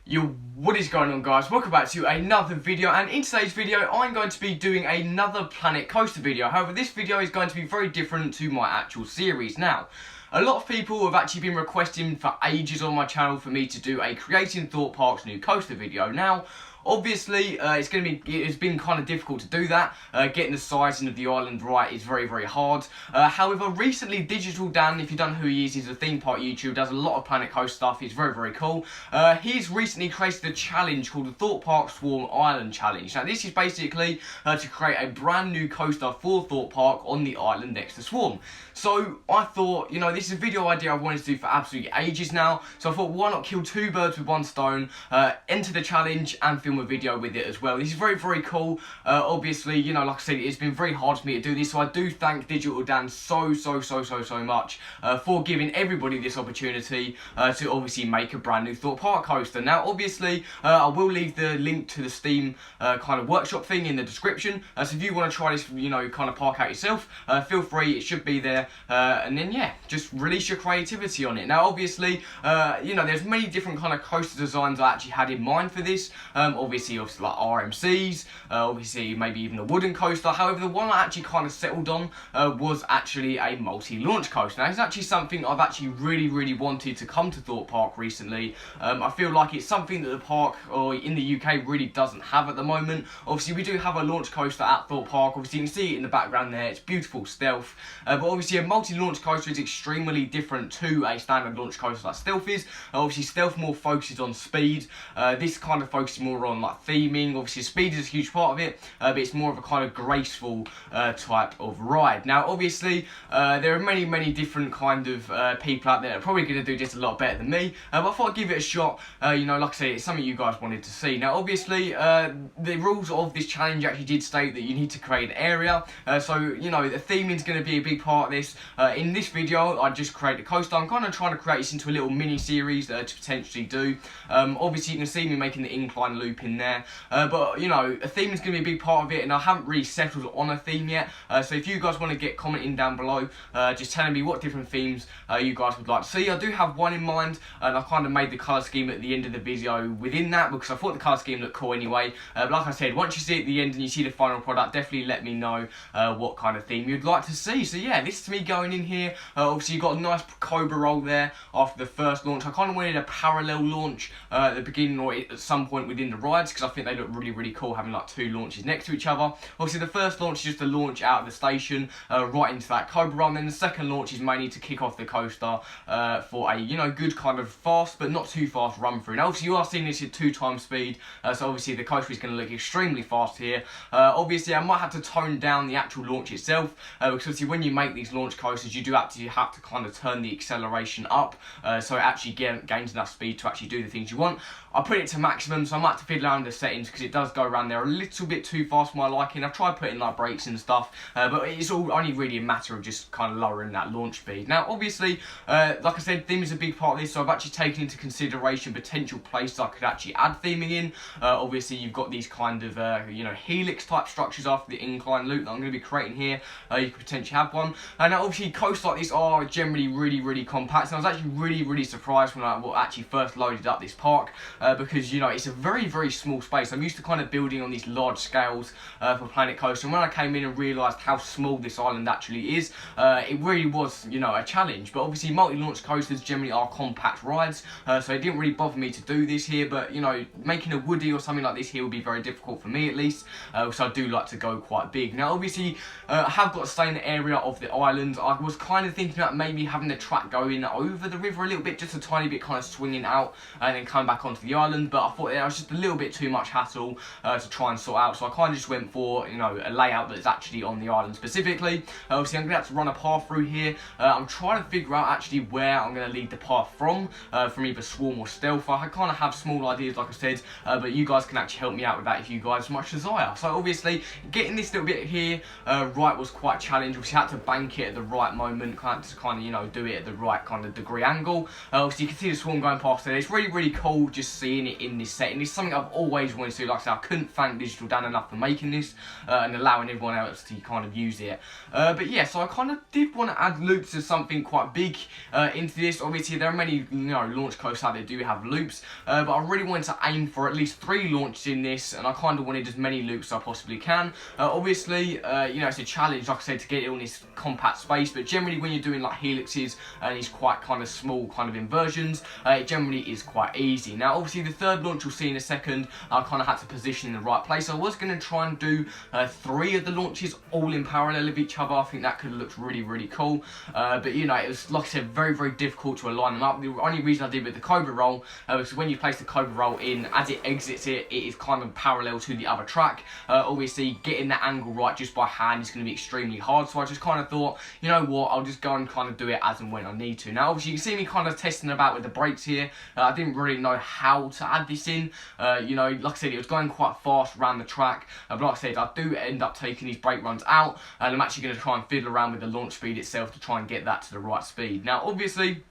Yo, what is going on, guys? Welcome back to another video, and in today's video I'm going to be doing another Planet Coaster video. However, this video is going to be very different to my actual series. Now, a lot of people have actually been requesting for ages on my channel for me to do a Creating Thorpe Park's new coaster video. Now, obviously, it's been kind of difficult to do that. Getting the sizing of the island right is very, very hard. However, recently, Digital Dan, if you don't know who he is, he's a theme park YouTuber, does a lot of Planet Coaster stuff. He's very, very cool. He's recently created a challenge called the Thorpe Park Swarm Island Challenge. Now, this is basically to create a brand new coaster for Thorpe Park on the island next to Swarm. So I thought, you know, this is a video idea I've wanted to do for absolutely ages now. So I thought, why not kill two birds with one stone, enter the challenge and film a video with it as well. This is very, very cool. Obviously, you know, like I said, it's been very hard for me to do this, so I do thank Digital Dan so much for giving everybody this opportunity to obviously make a brand new Thorpe Park coaster. Now, obviously, I will leave the link to the Steam kind of workshop thing in the description, so if you want to try this, you know, kind of park out yourself, feel free, it should be there, and then, yeah, just release your creativity on it. Now, obviously, you know, there's many different kind of coaster designs I actually had in mind for this. Obviously like RMCs, obviously maybe even a wooden coaster. However, the one I actually kind of settled on was actually a multi-launch coaster. Now, it's actually something I've actually really wanted to come to Thorpe Park recently. I feel like it's something that the park, or in the UK, really doesn't have at the moment. Obviously, we do have a launch coaster at Thorpe Park. Obviously, you can see it in the background there. It's beautiful stealth. But obviously, a multi-launch coaster is extremely different to a standard launch coaster like stealth is. Obviously, stealth more focuses on speed. This kind of focuses more on like theming. Obviously, speed is a huge part of it, but it's more of a kind of graceful type of ride. Now, obviously, there are many different kind of people out there that are probably going to do this a lot better than me, but I thought I'd give it a shot. You know, like I said, it's something you guys wanted to see. Now, obviously, the rules of this challenge actually did state that you need to create an area, so, you know, the theming is going to be a big part of this. In this video, I just created a coaster. I'm kind of trying to create this into a little mini-series to potentially do. Obviously, you can see me making the incline loop in there, but, you know, a theme is going to be a big part of it, and I haven't really settled on a theme yet. So if you guys want to get commenting down below, just telling me what different themes you guys would like to see. I do have one in mind, and I kind of made the colour scheme at the end of the video within that, because I thought the colour scheme looked cool anyway. But like I said, once you see it at the end and you see the final product, definitely let me know what kind of theme you'd like to see. So yeah, this is me going in here. Obviously, you've got a nice cobra roll there after the first launch. I kind of wanted a parallel launch at the beginning or at some point within the rides, because I think they look really cool having like two launches next to each other. Obviously, the first launch is just a launch out of the station right into that cobra run. Then the second launch is mainly to kick off the coaster for a, you know, good kind of fast but not too fast run through. Now, obviously, you are seeing this at 2x speed, so obviously the coaster is going to look extremely fast here. Obviously, I might have to tone down the actual launch itself, because obviously when you make these launch coasters, you do have to kind of turn the acceleration up, so it actually gains enough speed to actually do the things you want. I put it to maximum, so I might have to fiddle around the settings, because it does go around there a little bit too fast for my liking. I've tried putting like brakes and stuff, but it's all only really a matter of just kind of lowering that launch speed. Now, obviously, like I said, theme is a big part of this, so I've actually taken into consideration potential places I could actually add theming in. Obviously, you've got these kind of, you know, helix type structures after the incline loop that I'm going to be creating here. You could potentially have one. And now, obviously, coasters like this are generally really compact, and I was actually really surprised when I actually first loaded up this park, because, you know, it's a very small space. I'm used to kind of building on these large scales for Planet Coaster, and when I came in and realised how small this island actually is, it really was, you know, a challenge. But obviously, multi-launch coasters generally are compact rides, so it didn't really bother me to do this here. But, you know, making a woody or something like this here would be very difficult for me, at least, so I do like to go quite big. Now, obviously, I have got to stay in the area of the island. I was kind of thinking about maybe having the track going over the river a little bit, just a tiny bit, kind of swinging out and then come back onto the island, but I thought it was just a little bit too much hassle to try and sort out, so I kind of just went for, you know, a layout that's actually on the island specifically. Obviously, I'm going to have to run a path through here. I'm trying to figure out actually where I'm going to lead the path from either Swarm or Stealth. I kind of have small ideas, like I said, but you guys can actually help me out with that if you guys much desire. So obviously, getting this little bit here right was quite challenging. Obviously, I had to bank it at the right moment, kind of, you know, do it at the right kind of degree angle. Obviously, you can see the Swarm going past there. It's really cool just seeing it in this setting. It's something I've I've always wanted to. Like I said, I couldn't thank Digital Dan enough for making this and allowing everyone else to kind of use it. But yeah, so I kind of did want to add loops to something quite big into this. Obviously, there are many launch coasters out there do have loops, but I really wanted to aim for at least 3 launches in this, and I kind of wanted as many loops as I possibly can. Obviously, it's a challenge, like I said, to get it on this compact space, but generally when you're doing like helixes and these quite kind of small kind of inversions, it generally is quite easy. Now, obviously, the third launch you'll see in a second, I kind of had to position in the right place. I was going to try and do 3 of the launches all in parallel of each other. I think that could have looked really, really cool. But it was, like I said, very, very difficult to align them up. The only reason I did with the Cobra roll was when you place the Cobra roll in, as it exits it, it is kind of parallel to the other track. Obviously, getting that angle right just by hand is going to be extremely hard. So I just kind of thought, you know what, I'll just go and kind of do it as and when I need to. Now, obviously, you can see me kind of testing about with the brakes here. I didn't really know how to add this in. Like I said, it was going quite fast around the track. But like I said, I do end up taking these brake runs out, and I'm actually going to try and fiddle around with the launch speed itself to try and get that to the right speed. Now, obviously,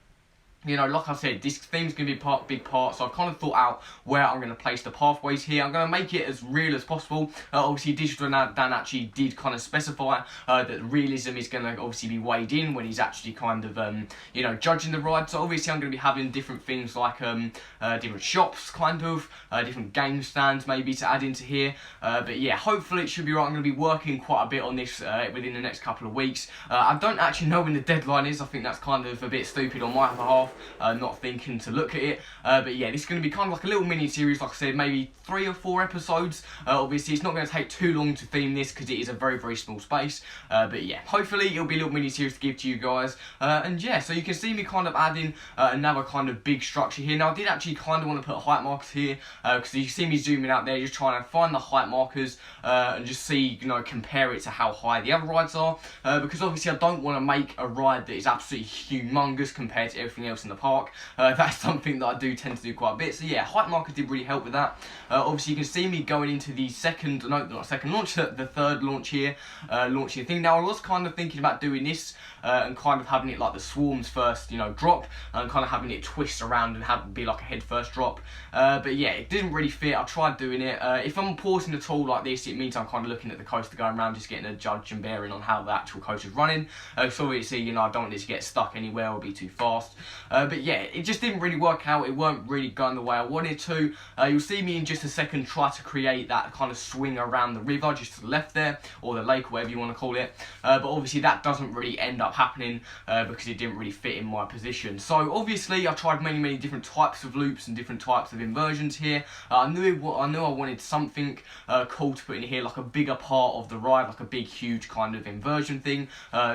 like I said, this theme's going to be a big part, so I've kind of thought out where I'm going to place the pathways here. I'm going to make it as real as possible. Obviously, Digital Dan actually did kind of specify that realism is going to obviously be weighed in when he's actually kind of, judging the ride. So obviously, I'm going to be having different things like different shops, kind of, different game stands maybe to add into here. But yeah, hopefully it should be right. I'm going to be working quite a bit on this within the next couple of weeks. I don't actually know when the deadline is. I think that's kind of a bit stupid on my behalf. Not thinking to look at it, but yeah, this is going to be kind of like a little mini series, like I said, maybe 3 or 4 episodes. Obviously, it's not going to take too long to theme this because it is a very, very small space, but yeah, hopefully it'll be a little mini series to give to you guys. And yeah, so you can see me kind of adding another kind of big structure here. Now, I did actually kind of want to put height markers here because you see me zooming out there, just trying to find the height markers and just see, compare it to how high the other rides are, because obviously I don't want to make a ride that is absolutely humongous compared to everything else in the park. That's something that I do tend to do quite a bit. So yeah, height markers did really help with that. Obviously, you can see me going into the the third launch here, launching thing. Now, I was kind of thinking about doing this and kind of having it like the swarms first, drop, and kind of having it twist around and have it be like a head first drop. But yeah, it didn't really fit. I tried doing it. If I'm pausing at all like this, it means I'm kind of looking at the coaster going around, just getting a judge and bearing on how the actual coaster is running. So obviously, I don't want it to get stuck anywhere or be too fast. But yeah, it just didn't really work out. It weren't really going the way I wanted to. You'll see me in just a second try to create that kind of swing around the river just to the left there, or the lake, whatever you want to call it. But obviously that doesn't really end up happening because it didn't really fit in my position. So obviously I tried many different types of loops and different types of inversions here. I knew I wanted something cool to put in here, like a bigger part of the ride, like a big huge kind of inversion thing,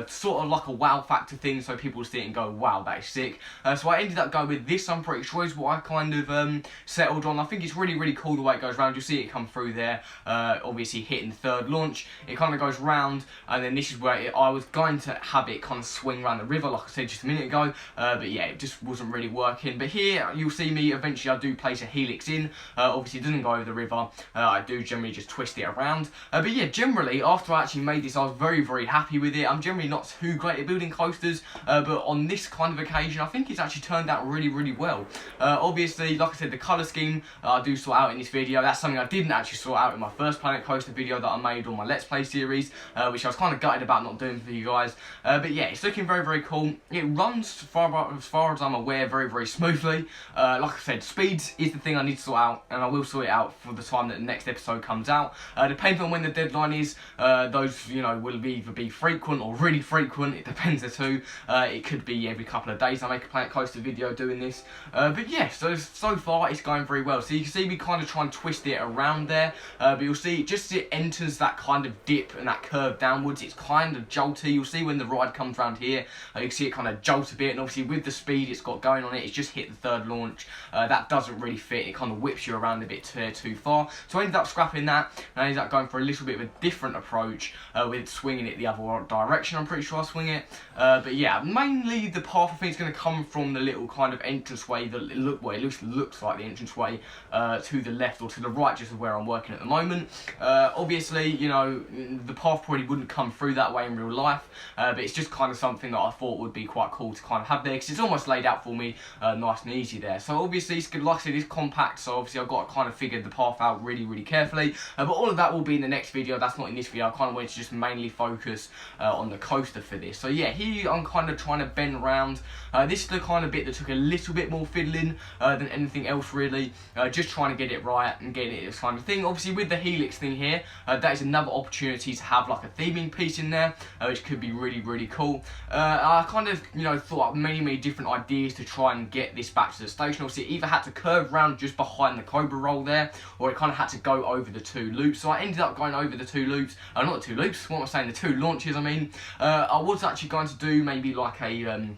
sort of like a wow factor thing, so people see it and go, wow, that is sick. So I ended up going with this. I'm pretty sure is what I kind of settled on. I think it's really cool the way it goes around. You'll see it come through there, obviously hitting the third launch. It kind of goes round, and then this is where I was going to have it kind of swing around the river, like I said just a minute ago, but yeah, it just wasn't really working. But here you'll see me eventually, I do place a helix in. Obviously it doesn't go over the river. I do generally just twist it around. But yeah, generally after I actually made this, I was very happy with it. I'm generally not too great at building coasters, but on this kind of occasion I think it's actually turned out really well. Obviously, like I said, the colour scheme I do sort out in this video. That's something I didn't actually sort out in my first Planet Coaster video that I made on my Let's Play series, which I was kind of gutted about not doing for you guys. But yeah, it's looking very cool. It runs, as far as I'm aware, very smoothly. Like I said, speeds is the thing I need to sort out, and I will sort it out for the time that the next episode comes out. Depending on when the deadline is, those will either be frequent or really frequent. It depends the two. It could be every couple of days I make a Planet Coaster video doing this. But yeah, so far it's going very well. So you can see me kind of try and twist it around there, but you'll see just as it enters that kind of dip and that curve downwards, it's kind of jolty. You'll see when the ride comes around here, you can see it kind of jolt a bit, and obviously with the speed it's got going on it, it's just hit the third launch. That doesn't really fit. It kind of whips you around a bit too far. So I ended up scrapping that, and I ended up going for a little bit of a different approach with swinging it the other direction. I'm pretty sure I'll swing it. But yeah, mainly the path I think is going to come from the little kind of entranceway that looks like the entranceway to the left or to the right, just of where I'm working at the moment. Obviously, you know, the path probably wouldn't come through that way in real life, but it's just kind of something that I thought would be quite cool to kind of have there, because it's almost laid out for me nice and easy there. So obviously, it's good, like I said, it's compact, so obviously I've got to kind of figure the path out really carefully, but all of that will be in the next video. That's not in this video. I kind of wanted to just mainly focus on the coaster for this. So yeah, here I'm kind of trying to bend around. This is the kind of bit that took a little bit more fiddling than anything else really, just trying to get it right and getting it this kind of thing. Obviously with the helix thing here, that is another opportunity to have like a theming piece in there, which could be really cool. I kind of, you know, thought up many different ideas to try and get this back to the station. Obviously it either had to curve round just behind the Cobra roll there, or it kind of had to go over the 2 loops. So I ended up going over the 2 loops, not the 2 loops, what am I saying, the 2 launches I mean. I was actually going to do maybe like an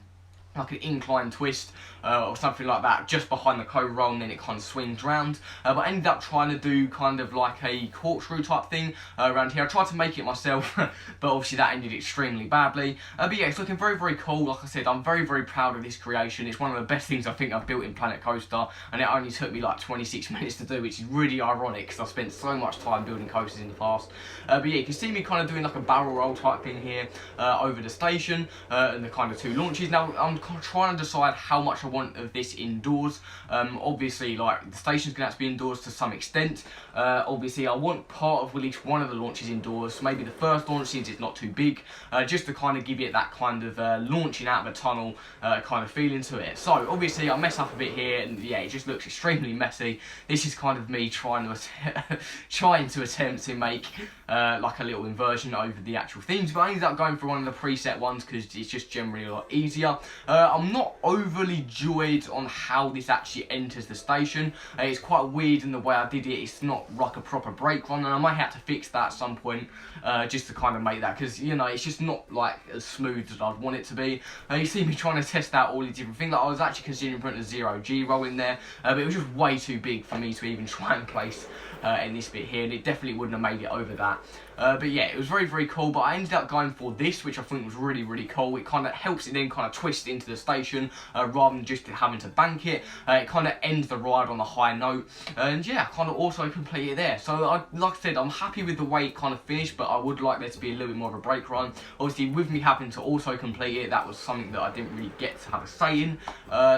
incline twist or something like that just behind the Cobra roll, and then it kind of swings round, but I ended up trying to do kind of like a corkscrew type thing around here. I tried to make it myself but obviously that ended extremely badly, but yeah, it's looking very cool. Like I said, I'm very proud of this creation. It's one of the best things I think I've built in Planet Coaster, and it only took me like 26 minutes to do, which is really ironic because I've spent so much time building coasters in the past. But yeah, you can see me kind of doing like a barrel roll type thing here over the station and the kind of 2 launches. Now I'm trying to decide how much I want of this indoors. Obviously, like, the station's gonna have to be indoors to some extent. Obviously I want part of at least one of the launches indoors, maybe the first launch since it's not too big, just to kind of give it that kind of launching out of a tunnel kind of feeling to it. So obviously I mess up a bit here, and yeah, it just looks extremely messy. This is kind of me trying to attempt to make like a little inversion over the actual themes, but I ended up going for one of the preset ones because it's just generally a lot easier. I'm not overly joyed on how this actually enters the station. It's quite weird in the way I did it. It's not like a proper brake run, and I might have to fix that at some point just to kind of make that, because you know, it's just not like as smooth as I'd want it to be. You see me trying to test out all these different things. Like, I was actually considering putting a 0G roll in there, but it was just way too big for me to even try and place in this bit here, and it definitely wouldn't have made it over that. But yeah, it was very cool, but I ended up going for this, which I think was really cool. It kind of helps it then kind of twist into the station rather than just having to bank it. It kind of ends the ride on a high note, and yeah, kind of also complete it there. So like I said, I'm happy with the way it kind of finished, but I would like there to be a little bit more of a brake run. Obviously with me having to also complete it, that was something that I didn't really get to have a say in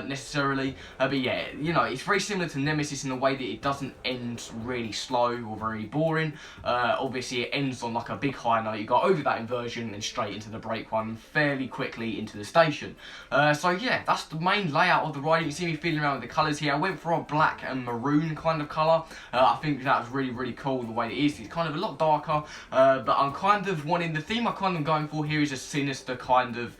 necessarily. But yeah, you know, it's very similar to Nemesis in the way that it doesn't end really slow or very boring. Obviously it ends on like a big high note. You go over that inversion and straight into the brake one fairly quickly into the station. So yeah, that's the main layout of the ride. You can see me feeling around with the colours here. I went for a black and maroon kind of colour. I think that was really cool the way it is. It's kind of a lot darker, but I'm kind of wanting, the theme I'm kind of going for here is a sinister kind of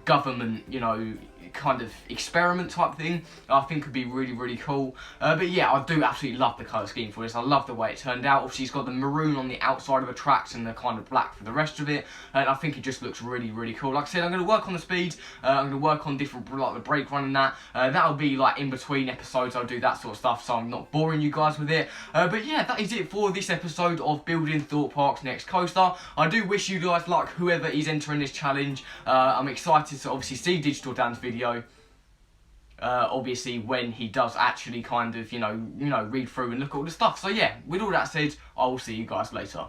government, you know, kind of experiment type thing. I think could be really cool. But yeah, I do absolutely love the colour scheme for this. I love the way it turned out. Obviously it's got the maroon on the outside of the tracks and the kind of black for the rest of it, and I think it just looks really cool. Like I said, I'm going to work on the speed, I'm going to work on different, like the brake run and that. That'll be like in between episodes, I'll do that sort of stuff, so I'm not boring you guys with it. But yeah, that is it for this episode of building Thorpe Park's next coaster. I do wish you guys luck, whoever is entering this challenge. I'm excited to obviously see Digital Dan's video. Obviously when he does actually kind of, you know, read through and look at all the stuff. So yeah, with all that said, I will see you guys later.